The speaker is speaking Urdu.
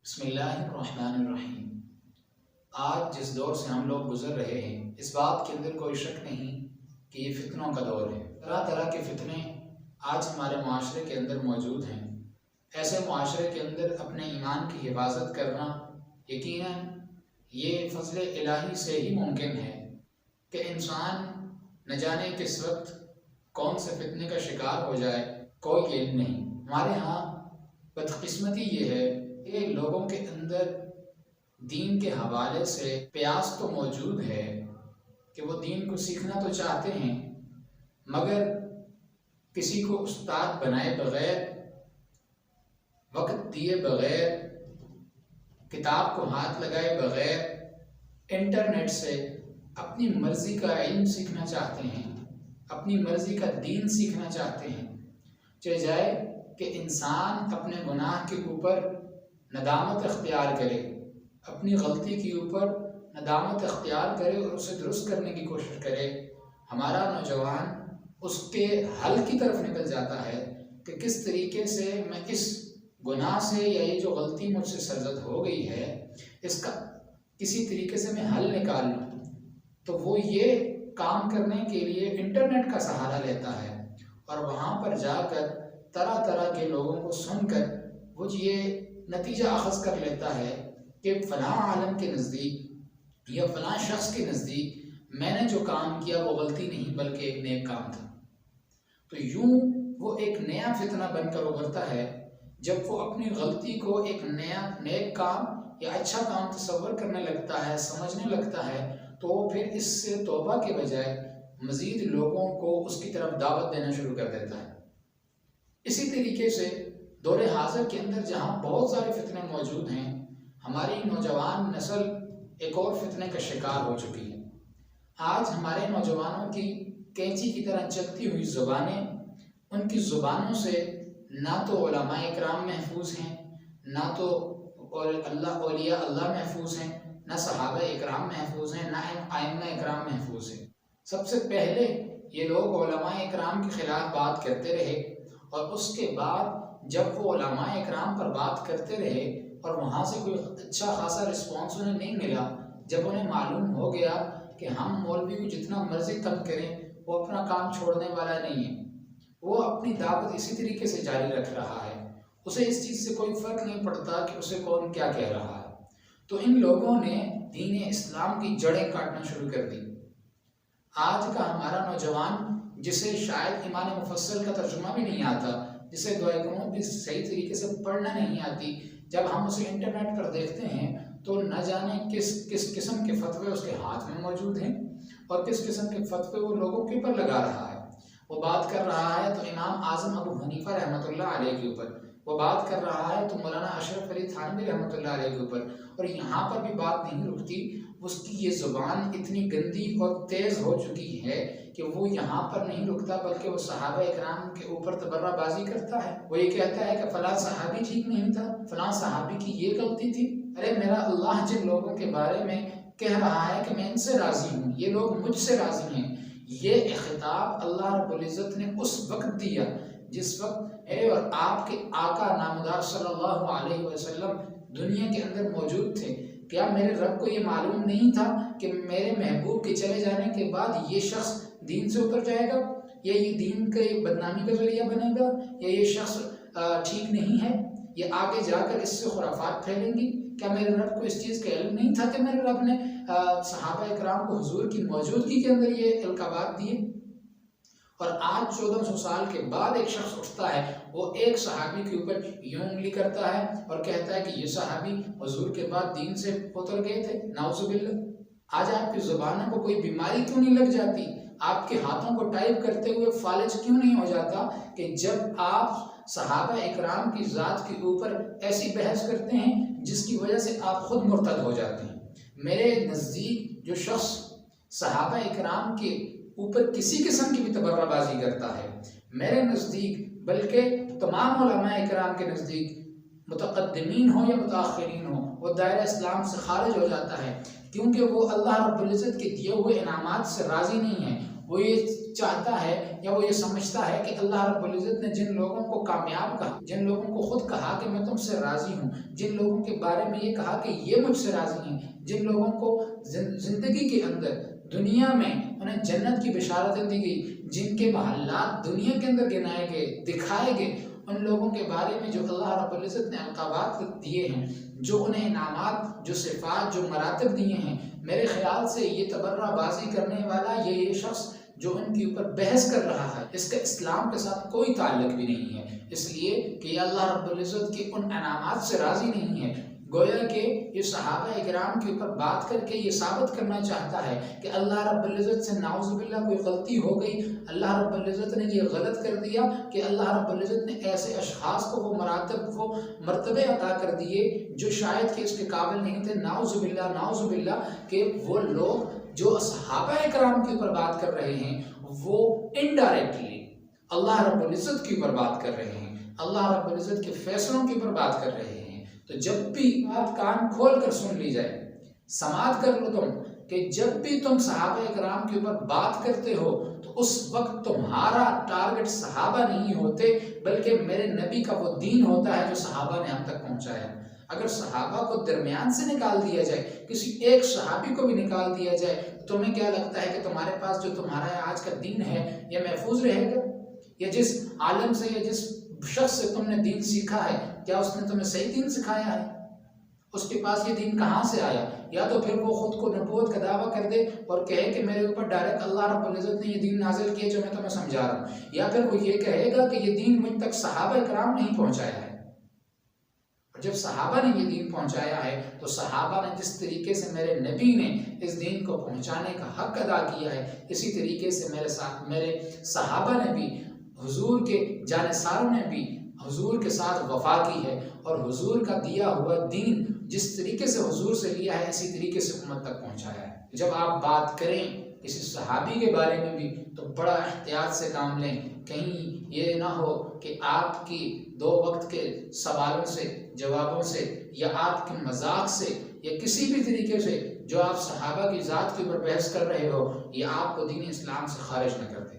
بسم اللہ الرحمن الرحیم۔ آج جس دور سے ہم لوگ گزر رہے ہیں اس بات کے اندر کوئی شک نہیں کہ یہ فتنوں کا دور ہے۔ طرح طرح کے فتنے آج ہمارے معاشرے کے اندر موجود ہیں۔ ایسے معاشرے کے اندر اپنے ایمان کی حفاظت کرنا یقیناً یہ فضل الہی سے ہی ممکن ہے کہ انسان نہ جانے کس وقت کون سے فتنے کا شکار ہو جائے، کوئی علم نہیں۔ ہمارے ہاں بدقسمتی یہ ہے کہ لوگوں کے اندر دین کے حوالے سے پیاس تو موجود ہے کہ وہ دین کو سیکھنا تو چاہتے ہیں، مگر کسی کو استاد بنائے بغیر، وقت دیے بغیر، کتاب کو ہاتھ لگائے بغیر انٹرنیٹ سے اپنی مرضی کا علم سیکھنا چاہتے ہیں، اپنی مرضی کا دین سیکھنا چاہتے ہیں۔ چاہے جائے کہ انسان اپنے گناہ کے اوپر ندامت اختیار کرے، اپنی غلطی کے اوپر ندامت اختیار کرے اور اسے درست کرنے کی کوشش کرے۔ ہمارا نوجوان اس کے حل کی طرف نکل جاتا ہے کہ کس طریقے سے میں اس گناہ سے یا یہ جو غلطی مجھ سے سرزد ہو گئی ہے اس کا کسی طریقے سے میں حل نکال لوں۔ تو وہ یہ کام کرنے کے لیے انٹرنیٹ کا سہارا لیتا ہے اور وہاں پر جا کر طرح طرح کے لوگوں کو سن کر وہ یہ نتیجہ اخذ کر لیتا ہے کہ فلاں عالم کے نزدیک یا فلاں شخص کے نزدیک میں نے جو کام کیا وہ غلطی نہیں بلکہ ایک نیک کام تھا۔ تو یوں وہ ایک نیا فتنہ بن کر ابھرتا ہے جب وہ اپنی غلطی کو ایک نیا نیک کام یا اچھا کام تصور کرنے لگتا ہے، سمجھنے لگتا ہے، تو پھر اس سے توبہ کے بجائے مزید لوگوں کو اس کی طرف دعوت دینا شروع کر دیتا ہے۔ اسی طریقے سے دور حاضر کے اندر جہاں بہت سارے فتنے موجود ہیں، ہماری نوجوان نسل ایک اور فتنے کا شکار ہو چکی ہے۔ آج ہمارے نوجوانوں کی کینچی کی طرح چلتی ہوئی زبانیں، ان کی زبانوں سے نہ تو علماء اکرام محفوظ ہیں، نہ تو اولیاء اللہ محفوظ ہیں، نہ صحابہ اکرام محفوظ ہیں، نہ ائمہ اکرام محفوظ ہیں۔ سب سے پہلے یہ لوگ علماء اکرام کے خلاف بات کرتے رہے اور اس کے بعد جب وہ علماء اکرام پر بات کرتے رہے اور وہاں سے کوئی اچھا خاصا رسپانس انہیں نہیں ملا، جب انہیں معلوم ہو گیا کہ ہم مولوی کو جتنا مرضی تنگ کریں وہ اپنا کام چھوڑنے والا نہیں ہے، وہ اپنی دعوت اسی طریقے سے جاری رکھ رہا ہے، اسے اس چیز سے کوئی فرق نہیں پڑتا کہ اسے کون کیا کہہ رہا ہے، تو ان لوگوں نے دین اسلام کی جڑیں کاٹنا شروع کر دی۔ آج کا ہمارا نوجوان جسے شاید ایمان مفصل کا ترجمہ بھی نہیں آتا، جسے دعائے قنوت بھی صحیح طریقے سے پڑھنا نہیں آتی، جب ہم اسے انٹرنیٹ پر دیکھتے ہیں تو نہ جانے کس قسم کے فتوے اس کے ہاتھ میں موجود ہیں اور کس قسم کے فتوے وہ لوگوں کے اوپر لگا رہا ہے۔ وہ بات کر رہا ہے تو امام اعظم ابو حنیفہ رحمۃ اللہ علیہ کے اوپر، وہ بات کر رہا ہے تو مولانا اشرف علی تھانوی رحمۃ اللہ علیہ کے اوپر، اور یہاں پر بھی بات نہیں رکتی، اس کی یہ زبان اتنی گندی اور تیز ہو چکی ہے کہ وہ یہاں پر نہیں رکتا بلکہ وہ صحابہ اکرام کے اوپر تبرہ بازی کرتا ہے۔ وہ یہ کہتا ہے کہ فلاں صحابی ٹھیک نہیں تھا، فلاں صحابی کی یہ غلطی تھی۔ ارے میرا اللہ جن لوگوں کے بارے میں کہہ رہا ہے کہ میں ان سے راضی ہوں، یہ لوگ مجھ سے راضی ہیں، یہ خطاب اللہ رب العزت نے اس وقت دیا جس وقت اے اور آپ کے آقا نامدار صلی اللہ علیہ وسلم دنیا کے اندر موجود تھے۔ کیا میرے رب کو یہ معلوم نہیں تھا کہ میرے محبوب کے چلے جانے کے بعد یہ شخص دین سے اتر جائے گا، یا یہ دین کے بدنامی کا ذریعہ بنے گا، یا یہ شخص ٹھیک نہیں ہے، یہ آگے جا کر اس سے خرافات پھیلیں گی؟ کیا میرے رب کو اس چیز کا علم نہیں تھا کہ میرے رب نے صحابہ اکرام کو حضور کی موجودگی کے اندر یہ القابات دیے؟ اور آج 1400 سال کے بعد ایک شخص اٹھتا ہے، وہ ایک صحابی کے اوپر یوں انگلی کرتا ہے اور کہتا ہے کہ یہ صحابی حضور کے بعد دین سے اتر گئے تھے، نعوذ باللہ۔ آج آپ کی زبانوں کو کوئی بیماری کیوں نہیں لگ جاتی؟ آپ کے ہاتھوں کو ٹائپ کرتے ہوئے فالج کیوں نہیں ہو جاتا کہ جب آپ صحابہ اکرام کی ذات کے اوپر ایسی بحث کرتے ہیں جس کی وجہ سے آپ خود مرتد ہو جاتے ہیں؟ میرے نزدیک جو شخص صحابہ اکرام کے اوپر کسی قسم کی بھی تبرہ بازی کرتا ہے، میرے نزدیک بلکہ تمام علماء اکرام کے نزدیک، متقدمین ہوں یا متاخرین ہوں، وہ دائرہ اسلام سے خارج ہو جاتا ہے، کیونکہ وہ اللہ رب العزت کے دیے ہوئے انعامات سے راضی نہیں ہے۔ وہ یہ چاہتا ہے یا وہ یہ سمجھتا ہے کہ اللہ رب العزت نے جن لوگوں کو کامیاب کہا، جن لوگوں کو خود کہا کہ میں تم سے راضی ہوں، جن لوگوں کے بارے میں یہ کہا کہ یہ مجھ سے راضی ہیں، جن لوگوں کو زندگی کے اندر دنیا میں انہیں جنت کی بشارتیں دی گئی، جن کے محلات دنیا کے اندر گنائے گئے، دکھائے گئے، ان لوگوں کے بارے میں جو اللہ رب العزت نے القابات دیے ہیں، جو انہیں انعامات، جو صفات، جو مراتب دیے ہیں، میرے خیال سے یہ تبرہ بازی کرنے والا یہ شخص جو ان کے اوپر بحث کر رہا ہے، اس کا اسلام کے ساتھ کوئی تعلق بھی نہیں ہے، اس لیے کہ یہ اللہ رب العزت کے ان انعامات سے راضی نہیں ہے۔ گویا کہ یہ صحابہ اکرام کے اوپر بات کر کے یہ ثابت کرنا چاہتا ہے کہ اللہ رب العزت سے نعوذ باللہ کوئی غلطی ہو گئی، اللہ رب العزت نے یہ غلط کر دیا کہ اللہ رب العزت نے ایسے اشخاص کو وہ مراتب، وہ مرتبے عطا کر دیے جو شاید کہ اس کے قابل نہیں تھے۔ نعوذ باللہ کہ وہ لوگ جو صحابہ اکرام کے اوپر بات کر رہے ہیں وہ انڈائریکٹلی اللہ رب العزت کے اوپر بات کر رہے ہیں، اللہ رب العزت کے فیصلوں کے اوپر بات کر رہے ہیں۔ تو جب بھی بات کان کھول کر سن لی جائے، سماعت کر لو تم کہ جب بھی تم صحابہ اکرام کے اوپر بات کرتے ہو تو اس وقت تمہارا ٹارگٹ صحابہ نہیں ہوتے، بلکہ میرے نبی کا وہ دین ہوتا ہے جو صحابہ نے ہم تک پہنچایا۔ اگر صحابہ کو درمیان سے نکال دیا جائے، کسی ایک صحابی کو بھی نکال دیا جائے، تمہیں کیا لگتا ہے کہ تمہارے پاس جو تمہارا آج کا دین ہے یہ محفوظ رہے گا؟ یا جس عالم سے یا جس شخص سے تم نے دین سیکھا ہے، کیا اس نے تمہیں صحیح دین سکھایا ہے؟ اس کے پاس یہ دین کہاں سے آیا؟ یا تو پھر وہ خود کو نبوت کا دعویٰ کر دے اور کہے کہ میرے اوپر ڈائریکٹ اللہ رب العزت نے یہ دین نازل کیا جو میں تمہیں سمجھا رہا ہوں، یا پھر وہ یہ کہے گا کہ یہ دین مجھ تک صحابہ اکرام نہیں پہنچایا ہے۔ اور جب صحابہ نے یہ دین پہنچایا ہے تو صحابہ نے جس طریقے سے میرے نبی نے اس دین کو پہنچانے کا حق ادا کیا ہے، اسی طریقے سے میرے صحابہ نے بھی، حضور کے جانثاروں نے بھی حضور کے ساتھ وفا کی ہے، اور حضور کا دیا ہوا دین جس طریقے سے حضور سے لیا ہے اسی طریقے سے امت تک پہنچایا ہے۔ جب آپ بات کریں کسی صحابی کے بارے میں بھی تو بڑا احتیاط سے کام لیں، کہیں یہ نہ ہو کہ آپ کی 2 وقت کے سوالوں سے، جوابوں سے، یا آپ کے مذاق سے، یا کسی بھی طریقے سے جو آپ صحابہ کی ذات کے اوپر بحث کر رہے ہو، یہ آپ کو دین اسلام سے خارج نہ کر دے۔